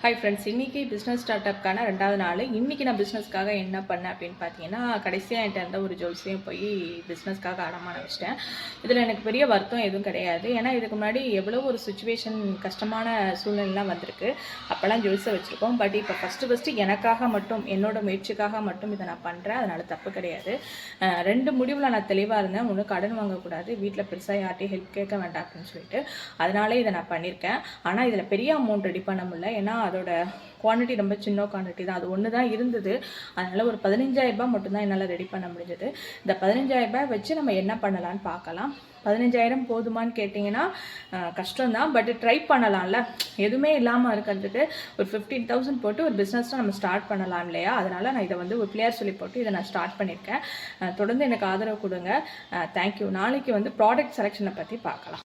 Hi friends, இன்றைக்கி business start அப்க்கான 2வது நாள். இன்றைக்கி நான் பிஸ்னஸ்க்காக என்ன பண்ணேன் அப்படின்னு பார்த்தீங்கன்னா, கடைசியாக என்கிட்ட இருந்த ஒரு ஜுவல்ஸையும் போய் பிஸ்னஸ்க்காக அடமான வச்சிட்டேன். இதில் எனக்கு பெரிய வருத்தம் எதுவும் கிடையாது. ஏன்னா இதுக்கு முன்னாடி எவ்வளோ ஒரு சுச்சுவேஷன் கஷ்டமான சூழ்நிலைலாம் வந்திருக்கு. அப்போல்லாம் ஜுவல்ஸை வச்சுருக்கோம். பட் இப்போ ஃபஸ்ட்டு எனக்காக மட்டும், என்னோட முயற்சிக்காக மட்டும் இதை நான் பண்ணுறேன். அதனால் தப்பு கிடையாது. 2 முடிவில் நான் தெளிவாக இருந்தேன். ஒன்று, கடன் வாங்கக்கூடாது, வீட்டில் பெருசாக யார்ட்டையும் ஹெல்ப் கேட்க வேண்டாம் அப்படின்னு சொல்லிட்டு. அதனாலே இதை நான் பண்ணியிருக்கேன். ஆனால் இதில் பெரிய அமௌண்ட் ரெடி பண்ண முடியல. ஏன்னா அதோட குவான்டிட்டி ரொம்ப சின்ன குவான்டிட்டி தான். அது ஒன்று தான் இருந்தது. அதனால் ஒரு 15,000 மட்டும்தான் என்னால் ரெடி பண்ண முடிஞ்சது. இந்த 15,000 வச்சு நம்ம என்ன பண்ணலான்னு பார்க்கலாம். 15,000 போதுமான்னு கேட்டிங்கன்னா கஷ்டம்தான். பட் ட்ரை பண்ணலாம்ல. எதுவுமே இல்லாமல் இருக்கிறதுக்கு ஒரு 15,000 போட்டு ஒரு பிஸ்னஸ்லாம் நம்ம ஸ்டார்ட் பண்ணலாம் இல்லையா? அதனால் நான் இதை வந்து ஒரு பிளேயர் சொல்லி போட்டு இதை நான் ஸ்டார்ட் பண்ணியிருக்கேன். தொடர்ந்து எனக்கு ஆதரவு கொடுங்க. தேங்க்யூ. நாளைக்கு வந்து ப்ராடக்ட் செலெக்ஷனை பற்றி பார்க்கலாம்.